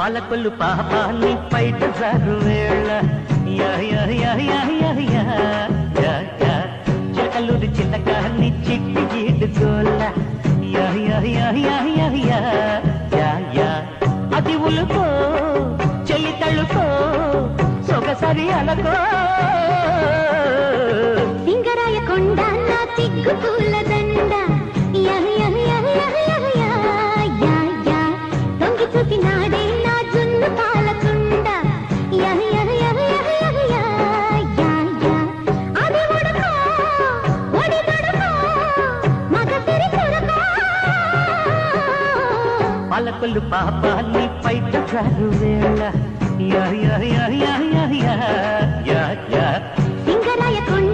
పాలకొల్లు పాపాన్ని పైట జారు వేళ చిలకలూరి చిలకాన్ని చిట్టి గీడుకోల అది ఉలుకో చెయ్యి తళ్ళుకో సొగసరి అలకో సింగరాయ కొండ నా చిగ్గు పూల దండ తొంగి చూసి నాడే నా జున్ను పాలకుండ అది ఉడుకో ఒడి దొడుకో మగ సిరి కొరకో పాలకొల్లు పాపాన్ని పైట జారు వేళ సింగరాయ కొండ